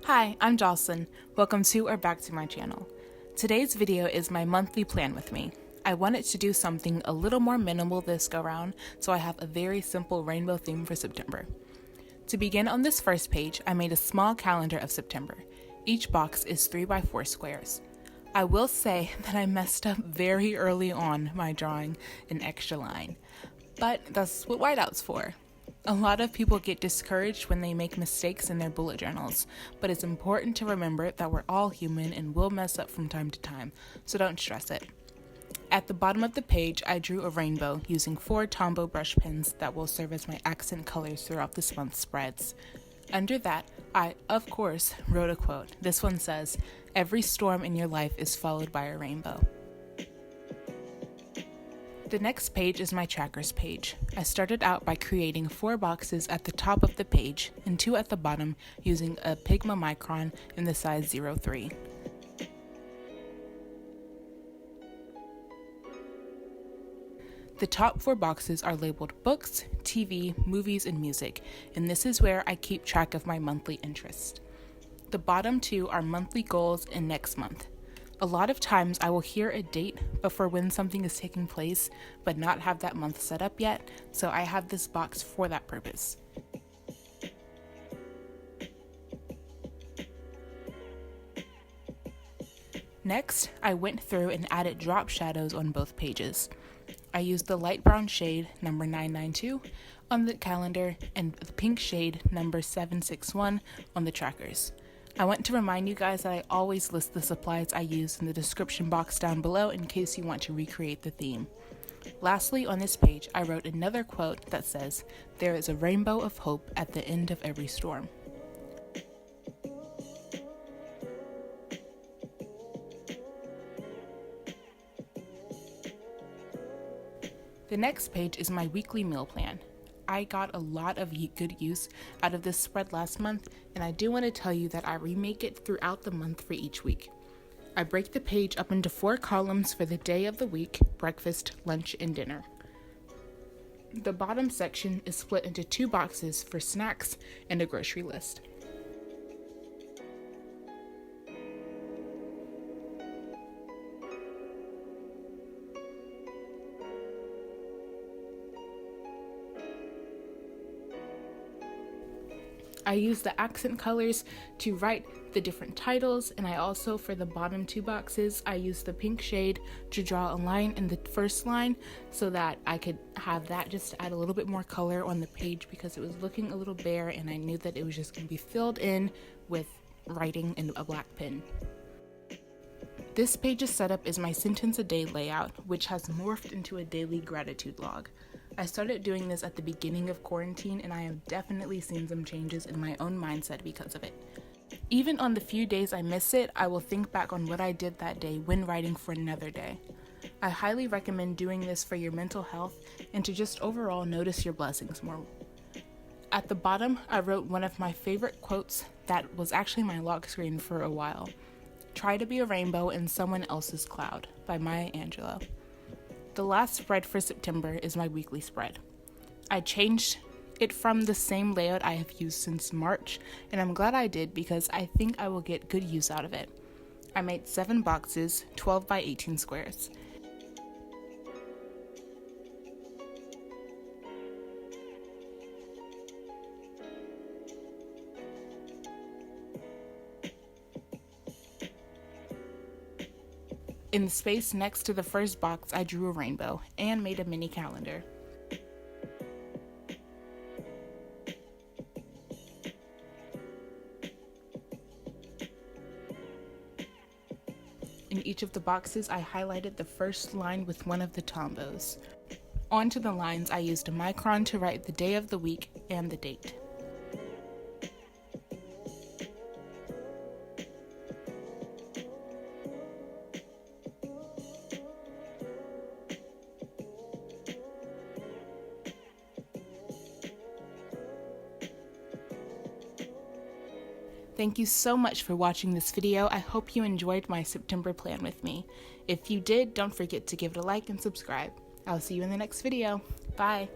Hi, I'm Jocelyn. Welcome to or back to my channel. Today's video is my monthly plan with me. I wanted to do something a little more minimal this go round, so I have a very simple rainbow theme for September. To begin on this first page, I made a small calendar of September. Each box is 3x4 squares. I will say that I messed up very early on by drawing an extra line, but that's what whiteout's for. A lot of people get discouraged when they make mistakes in their bullet journals, but it's important to remember that we're all human and will mess up from time to time, so don't stress it. At the bottom of the page, I drew a rainbow using 4 Tombow brush pens that will serve as my accent colors throughout this month's spreads. Under that, I, of course, wrote a quote. This one says, "Every storm in your life is followed by a rainbow." The next page is my trackers page. I started out by creating 4 boxes at the top of the page and 2 at the bottom using a Pigma Micron in the size 03. The top 4 boxes are labeled books, TV, movies, and music, and this is where I keep track of my monthly interest. The bottom 2 are monthly goals and next month. A lot of times I will hear a date before when something is taking place, but not have that month set up yet, so I have this box for that purpose. Next, I went through and added drop shadows on both pages. I used the light brown shade number 992 on the calendar and the pink shade number 761 on the trackers. I want to remind you guys that I always list the supplies I use in the description box down below in case you want to recreate the theme. Lastly, on this page, I wrote another quote that says, "There is a rainbow of hope at the end of every storm." The next page is my weekly meal plan. I got a lot of good use out of this spread last month, and I do want to tell you that I remake it throughout the month for each week. I break the page up into 4 columns for the day of the week, breakfast, lunch, and dinner. The bottom section is split into 2 boxes for snacks and a grocery list. I use the accent colors to write the different titles, and I also, for the bottom 2 boxes, I used the pink shade to draw a line in the first line so that I could have that just to add a little bit more color on the page because it was looking a little bare and I knew that it was just going to be filled in with writing in a black pen. This page's setup is my sentence a day layout, which has morphed into a daily gratitude log. I started doing this at the beginning of quarantine, and I have definitely seen some changes in my own mindset because of it. Even on the few days I miss it, I will think back on what I did that day when writing for another day. I highly recommend doing this for your mental health and to just overall notice your blessings more. At the bottom, I wrote one of my favorite quotes that was actually my lock screen for a while. "Try to be a rainbow in someone else's cloud" by Maya Angelou. The last spread for September is my weekly spread. I changed it from the same layout I have used since March, and I'm glad I did because I think I will get good use out of it. I made 7 boxes, 12 by 18 squares. In the space next to the first box, I drew a rainbow and made a mini calendar. In each of the boxes, I highlighted the first line with one of the Tombows. Onto the lines, I used a Micron to write the day of the week and the date. Thank you so much for watching this video. I hope you enjoyed my September plan with me. If you did, don't forget to give it a like and subscribe. I'll see you in the next video. Bye!